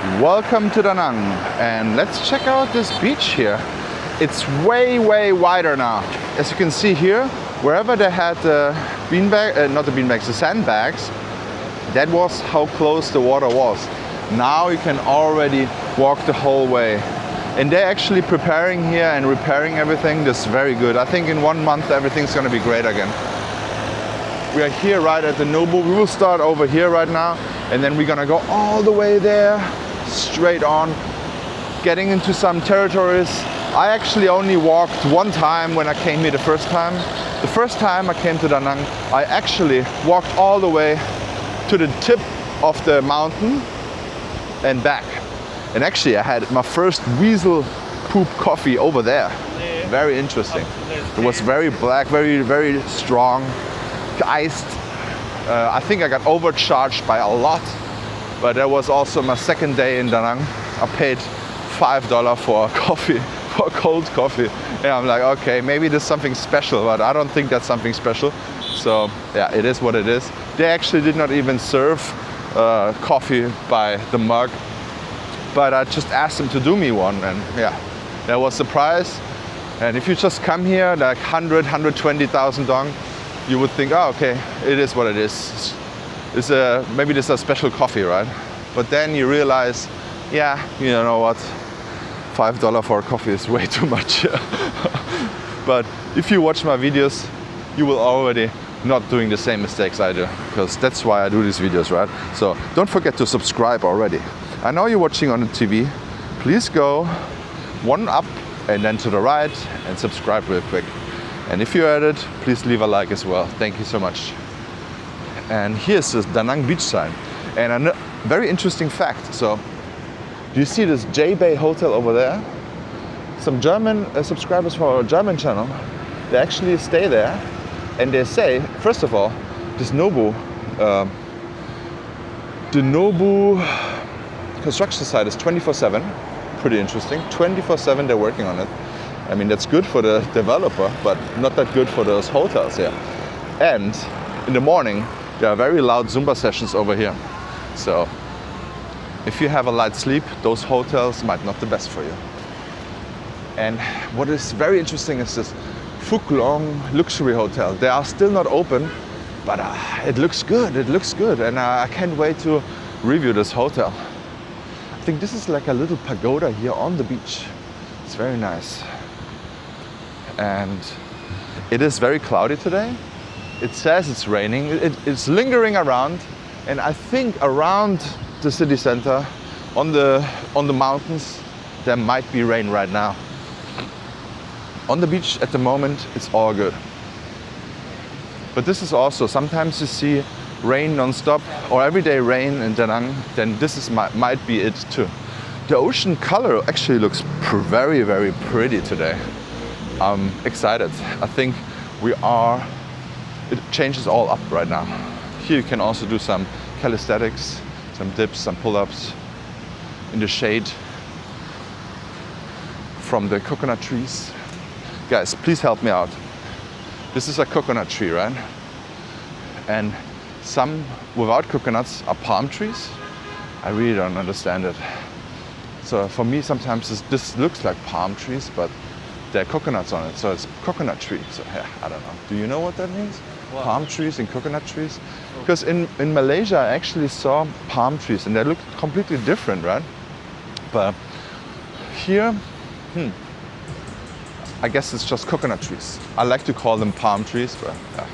Welcome to Da Nang, and let's check out this beach here. It's way wider now. As you can see here, wherever they had the the sandbags, that was how close the water was. Now you can already walk the whole way. And they're actually preparing here and repairing everything. This is very good. I think in 1 month everything's gonna be great again. We are here right at the Nobu. We will start over here right now, and then we're gonna go all the way there, straight on, getting into some territories. I actually only walked one time when I came here the first time. The first time I came to Da Nang, I actually walked all the way to the tip of the mountain and back. And actually I had my first weasel poop coffee over there. Very interesting. It was very black, very strong, iced. I think I got overcharged by a lot, but that was also my second day in Da Nang. I paid $5 for a coffee, for a cold coffee. And I'm like, okay, maybe there's something special, but I don't think that's something special. So yeah, it is what it is. They actually did not even serve coffee by the mug, but I just asked them to do me one, and yeah, that was the price. And if you just come here, like 120,000 dong, you would think, oh, okay, it is what it is. Maybe this is a special coffee, right? But then you realize, yeah, you know what, $5 for a coffee is way too much. But if you watch my videos, you will already not doing the same mistakes I do, because that's why I do these videos, right? So don't forget to subscribe already. I know you're watching on the TV. Please go one up and then to the right and subscribe real quick. And if you're at it, please leave a like as well. Thank you so much. And here's the Da Nang beach sign. And a very interesting fact. So, do you see this J-Bay hotel over there? Some German subscribers for our German channel, they actually stay there, and they say, first of all, this Nobu, the Nobu construction site is 24/7. Pretty interesting. 24/7 they're working on it. I mean, that's good for the developer, but not that good for those hotels here. And in the morning, there are very loud Zumba sessions over here. So if you have a light sleep, those hotels might not be the best for you. And what is very interesting is this Phuc Long luxury hotel. They are still not open, but it looks good. It looks good, and I can't wait to review this hotel. I think this is like a little pagoda here on the beach. It's very nice. And it is very cloudy today. It says it's raining. It's lingering around, and I think around the city center, on the mountains, there might be rain right now. On the beach at the moment, it's all good. But this is also, sometimes you see rain non-stop or everyday rain in Da Nang, then this might be it too. The ocean color actually looks very pretty today. I'm excited. I think it changes all up right now. Here you can also do some calisthenics, some dips, some pull-ups in the shade from the coconut trees. Guys, please help me out. This is a coconut tree, right? And some without coconuts are palm trees. I really don't understand it. So for me, sometimes this looks like palm trees, but there are coconuts on it, so it's coconut tree. So yeah, I don't know. Do you know what that means? What? Palm trees and coconut trees? Because in Malaysia, I actually saw palm trees, and they look completely different, right? But here, I guess it's just coconut trees. I like to call them palm trees, but yeah.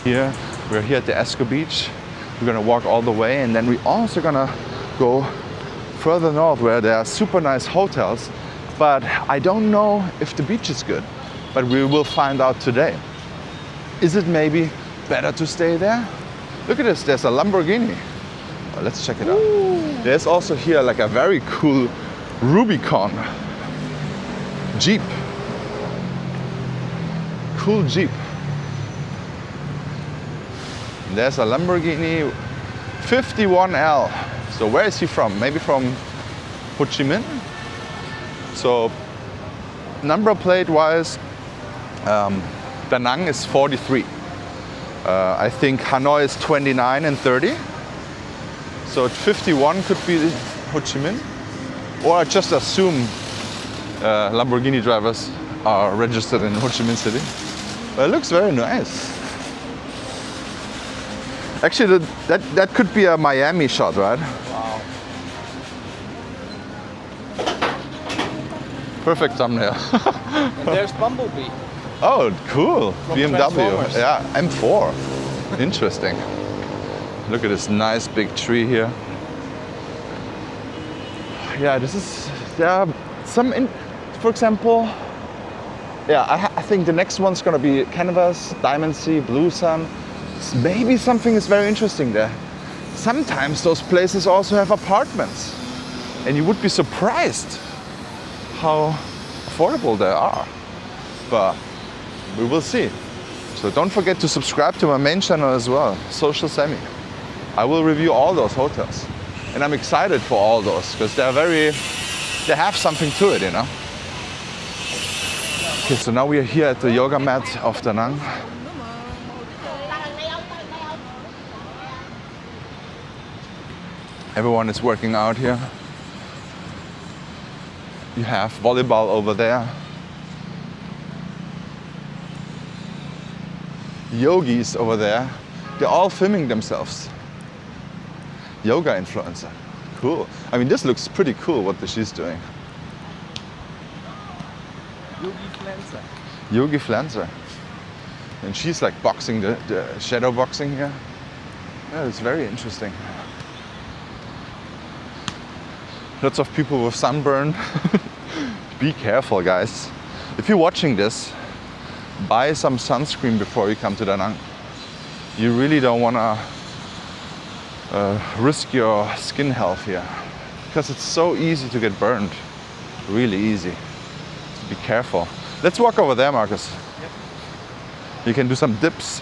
Here, we're here at the Esco Beach. We're gonna walk all the way, and then we're also gonna go further north where there are super nice hotels, but I don't know if the beach is good, but we will find out today. Is it maybe better to stay there? Look at this, there's a Lamborghini. Well, let's check it out. Ooh. There's also here like a very cool Rubicon Jeep. Cool Jeep. And there's a Lamborghini 51L. So where is he from? Maybe from Ho Chi Minh? So number plate wise, Da Nang is 43. I think Hanoi is 29 and 30. So 51 could be Ho Chi Minh, or I just assume Lamborghini drivers are registered in Ho Chi Minh City. But it looks very nice. Actually, that could be a Miami shot, right? Wow. Perfect thumbnail. And there's Bumblebee. Oh, cool. From BMW. Transformers. Yeah, M4. Interesting. Look at this nice big tree here. Yeah, this is, there are some, for example, yeah, I think the next one's gonna be Canvas, Diamond Sea, Blue Sun. Maybe something is very interesting there. Sometimes those places also have apartments. And you would be surprised how affordable they are. But we will see. So don't forget to subscribe to my main channel as well, Social Semi. I will review all those hotels. And I'm excited for all those because they have something to it, you know. Okay, so now we are here at the yoga mat of Da Nang. Everyone is working out here. You have volleyball over there. Yogis over there. They're all filming themselves. Yoga influencer. Cool. I mean, this looks pretty cool what she's doing. Yogi Flanzer. And she's like boxing, the shadow boxing here. Yeah, it's very interesting. Lots of people with sunburn. Be careful, guys. If you're watching this, buy some sunscreen before you come to Da Nang. You really don't want to risk your skin health here because it's so easy to get burned. Really easy. So be careful. Let's walk over there, Marcus. Yep. You can do some dips.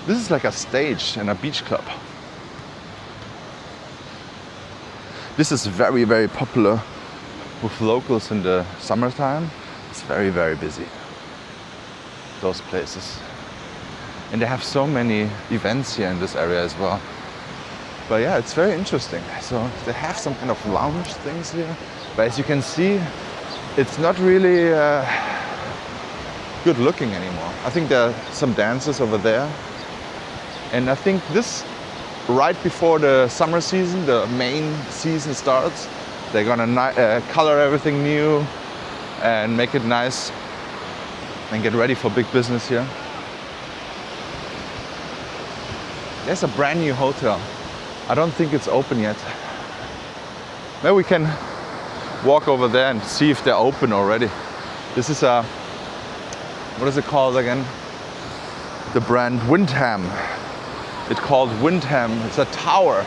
This is like a stage in a beach club. This is very, very popular with locals in the summertime. It's very, very busy, those places. And they have so many events here in this area as well. But yeah, it's very interesting. So they have some kind of lounge things here. But as you can see, it's not really good looking anymore. I think there are some dancers over there. And I think this, right before the summer season, the main season starts, they're gonna color everything new and make it nice and get ready for big business here. There's a brand new hotel. I don't think it's open yet. Maybe we can walk over there and see if they're open already. This is a, what is it called again? The brand Windham. It's called Windham. It's a tower.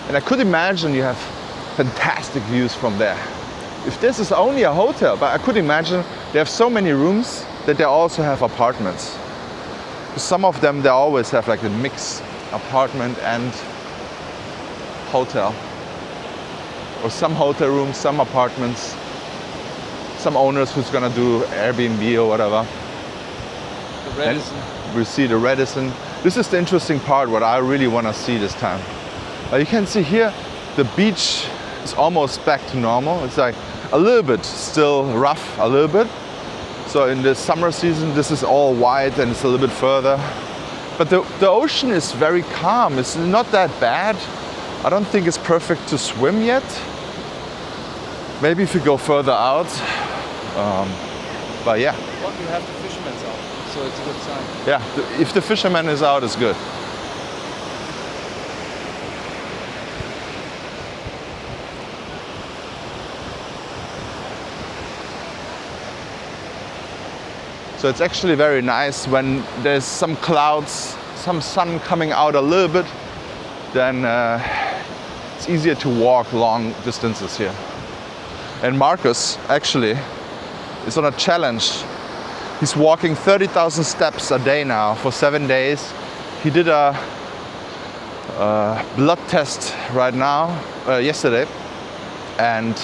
And I could imagine you have fantastic views from there. If this is only a hotel, but I could imagine they have so many rooms that they also have apartments. Some of them, they always have like a mix, apartment and hotel. Or some hotel rooms, some apartments, some owners who's gonna do Airbnb or whatever. The Radisson. And we see the Radisson. This is the interesting part, what I really wanna see this time. You can see here, the beach is almost back to normal. It's like a little bit still rough, a little bit. So in the summer season, this is all white and it's a little bit further. But the ocean is very calm. It's not that bad. I don't think it's perfect to swim yet. Maybe if you go further out. But yeah. Well, you have the fisherman's out, so it's a good sign. Yeah, if the fisherman is out, it's good. So it's actually very nice when there's some clouds, some sun coming out a little bit, then it's easier to walk long distances here. And Marcus actually is on a challenge. He's walking 30,000 steps a day now for 7 days. He did a blood test right now, yesterday, and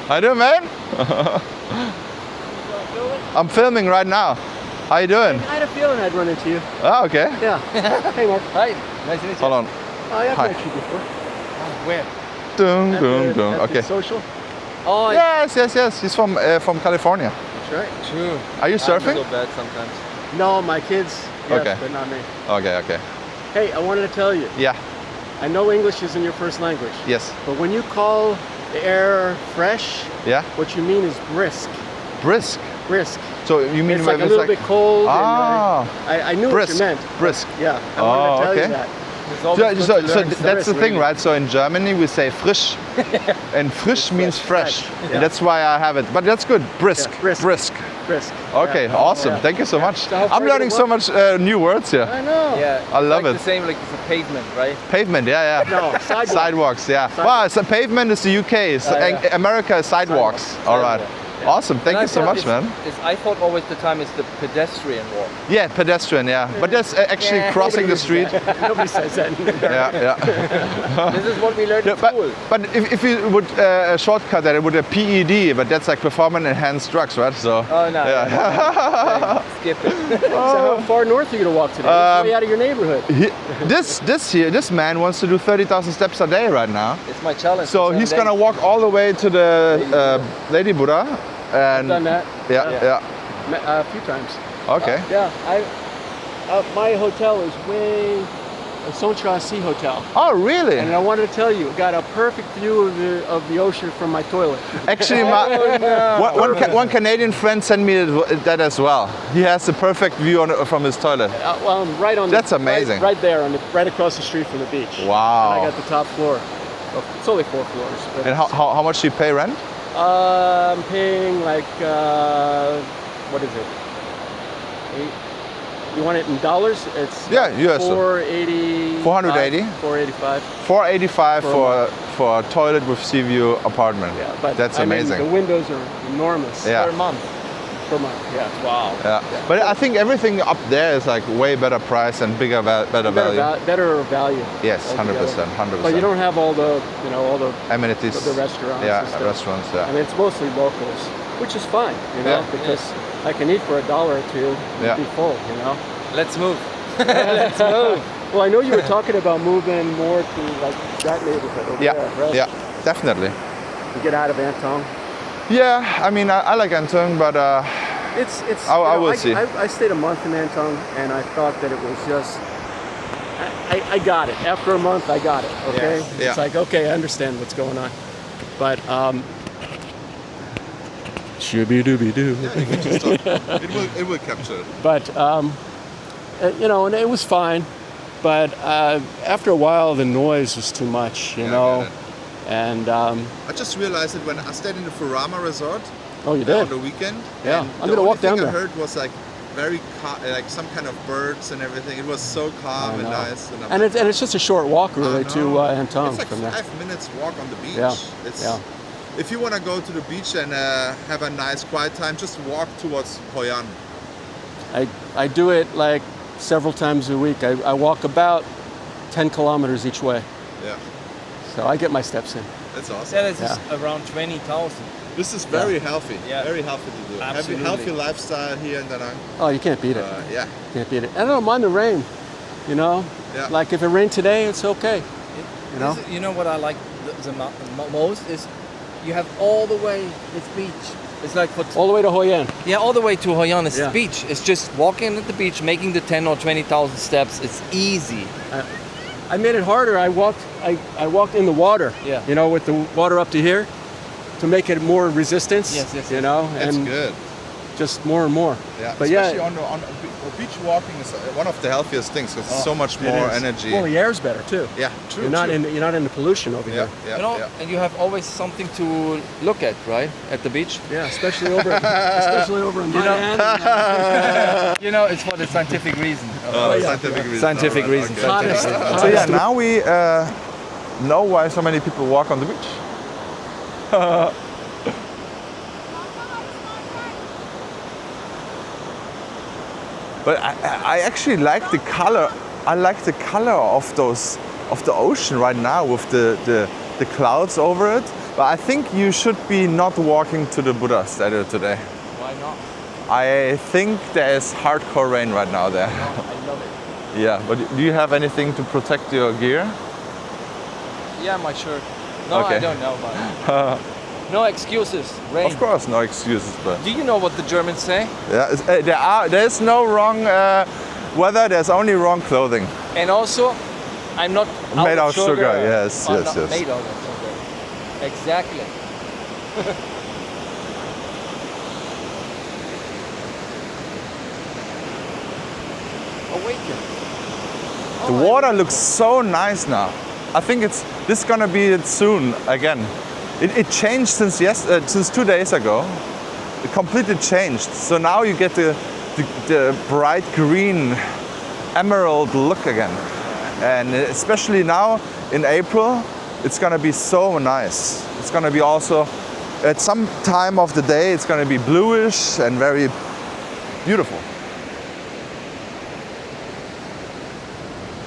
how you doing, man? I'm filming right now. How you doing? I had a feeling I'd run into you. Oh, okay. Yeah. Hey, Mark. Hi, nice to meet you. Hold on. Oh, yeah, I've Hi. met you before. Where? Dun, At dun, the- dun. at the Okay. social. Oh, Yes. He's from California. That's right. true. Are you surfing? I'm so bad sometimes. No, my kids. Yes, Okay. but not me. Okay. Hey, I wanted to tell you. Yeah. I know English isn't your first language. Yes. But when you call the air fresh, Yeah. what you mean is brisk. Brisk. Brisk. So you mean It's when like a little bit cold. Ah. And I knew Brisk. what you meant. Brisk. Yeah, I wanted to tell okay. you that. It's always So, good to so learn that's stuff. the thing, right? So in Germany we say frisch, and frisch means fresh. fresh, And yeah. that's why I have it. But that's good. Brisk. Yeah, brisk. Brisk. Brisk. Okay, Yeah. awesome. Yeah. Thank you so much. So how far I'm you learning so walk? much new words here. I know. Yeah, I love like it. the same like it's a pavement, right? Pavement, yeah. No, sidewalk. Sidewalks, yeah. Wow, so pavement is the UK. So yeah. America is sidewalks. Sidewalk. All right. Yeah. Awesome. Thank And you so thought much, it's- man. I thought always the time is the pedestrian walk. Yeah, pedestrian, yeah. But that's actually Yeah, crossing the street. Nobody says that. Yeah. This is what we learned Yeah, in but, school. but if you would shortcut that, it would have PED, but that's like performance enhanced drugs, right? So. Oh no. Yeah. Okay, skip it. So how far north are you gonna walk today? It's way out of your neighborhood. This man wants to do 30,000 steps a day right now. It's my challenge. So he's gonna walk all the way to the Lady Buddha. And Done that. Yeah. A few times. Okay. Yeah, my hotel is way a Sontra Sea Hotel, Oh, really? and I wanted to tell you, got a perfect view of the ocean from my toilet. Actually, one Canadian friend sent me that as well. He has the perfect view from his toilet. Well, I'm right on. That's amazing. Right there, right across the street from the beach. Wow. And I got the top floor. Well, it's only 4 floors. But And how much do you pay rent? I'm paying like what is it? You want it in dollars? It's US. 480. 480? 485. 485 for a toilet with sea view apartment. Yeah, but That's I mean, amazing. the windows are enormous. Yeah. Per month. Per month. Yeah. Wow. Yeah. But I think everything up there is like way better price and better value. Better value. Yes, altogether. 100%, 100%. But you don't have all the amenities. the restaurants. Yeah, and stuff. restaurants. I Yeah. mean, it's mostly locals, which is fine, Yeah. because I can eat for $1 or $2 and Yeah. be full, Let's move. Let's move. Well, I know you were talking about moving more to like that neighborhood over Yeah. there, right? Yeah. Definitely. To get out of Antong. Yeah. I mean, I like Antong, but It's. I will see. I stayed a month in Antong, and I thought that it was just. I got it. After a month, I got it. Okay. Yeah. It's like, okay, I understand what's going on, but shooby dooby doo. it will capture it. But and it was fine. But after a while, the noise was too much, I know. get it. And I just realized it when I stayed in the Furama resort oh, you on did? the weekend. Yeah. and I'm the gonna only walk down thing there. I heard was like very like some kind of birds and everything. It was so calm I and know. nice. And it's just a short walk really to Antong It's like from there. 5 minutes walk on the beach. Yeah, It's, yeah. If you want to go to the beach and have a nice quiet time, just walk towards Hoi An. I do it like several times a week. I walk about 10 kilometers each way, Yeah, so I get my steps in. that's awesome. Yeah, this is around 20,000. This is very healthy. Yeah. Very healthy to do. Absolutely. Healthy lifestyle here in Da Nang. Oh, you can't beat it. Yeah. Can't beat it. And I don't mind the rain, Yeah. Like if it rained today, it's okay. You know what I like the most is you have all the way it's beach. It's like All the way to Hoi An. yeah, all the way to Hoi An is Yeah. the beach. It's just walking at the beach, making the 10 or 20,000 steps. It's easy. I made it harder. I walked in the water. Yeah. With the water up to here, to make it more resistance. Yes, yes, You yes. know, That's and good. just more and more. Yeah. But Especially yeah, on beach walking is one of the healthiest things because it's so much it more is. energy. Well, the air's better too. Yeah, true. You're not in the pollution over Yeah, here. yeah, You know, yeah. and you have always something to look at, right? At the beach. Yeah, especially over in my end. You know, it's for the scientific reason. Scientific reasons. Scientific All right, reasons. okay. Hottest- So yeah, now we know why so many people walk on the beach. But I actually like the color. I like the color of the ocean right now with the clouds over it. But I think you should be not walking to the Buddha statue today. Why not? I think there is hardcore rain right now there. I love it. Yeah, but do you have anything to protect your gear? Yeah, my shirt. No, Okay. I don't know, but no excuses. Rain. Of course, no excuses, but Do you know what the Germans say? yeah, there's no wrong weather. There's only wrong clothing. And also, I'm not Made out of sugar, yes, I'm yes, not yes. made out of sugar. Exactly. Awaken. The water looks so nice now. I think this is gonna be it soon again. It changed since 2 days ago. It completely changed. So now you get the bright green emerald look again. And especially now in April, it's gonna be so nice. It's gonna be also, at some time of the day, it's gonna be bluish and very beautiful.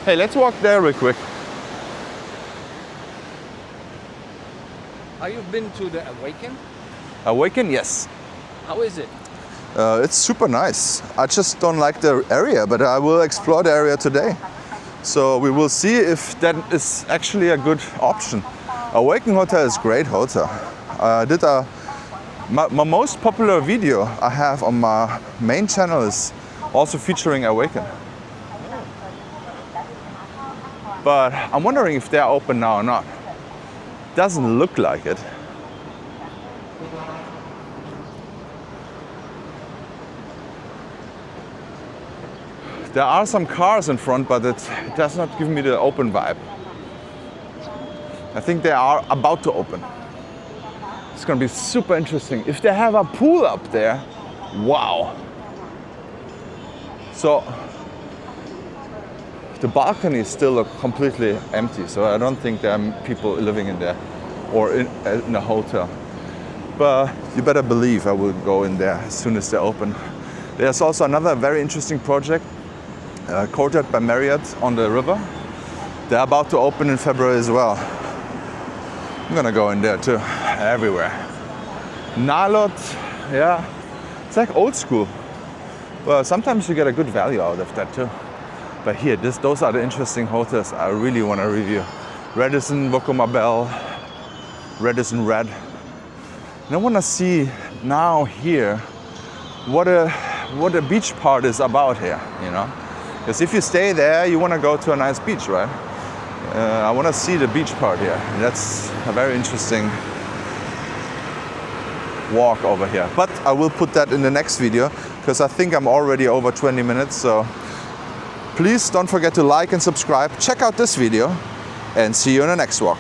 Hey, let's walk there real quick. Have you been to the Awaken? Awaken, yes. How is it? It's super nice. I just don't like the area, but I will explore the area today. So we will see if that is actually a good option. Awaken Hotel is a great hotel. I did my most popular video I have on my main channel is also featuring Awaken. But I'm wondering if they're open now or not. Doesn't look like it. There are some cars in front, but it does not give me the open vibe. I think they are about to open. It's gonna be super interesting. If they have a pool up there, wow. So the balcony is still completely empty, so I don't think there are people living in there or in a hotel. But you better believe I will go in there as soon as they open. There's also another very interesting project, Courtyard by Marriott on the river. They're about to open in February as well. I'm gonna go in there too, everywhere. Nalot, yeah, it's like old school. Well, sometimes you get a good value out of that too. But here, those are the interesting hotels I really want to review. Radisson Bocomabel, Radisson Red. And I want to see now here what a beach part is about here, you know? Because if you stay there, you want to go to a nice beach, right? I want to see the beach part here. That's a very interesting walk over here. But I will put that in the next video because I think I'm already over 20 minutes. So please don't forget to like and subscribe. Check out this video and see you in the next walk.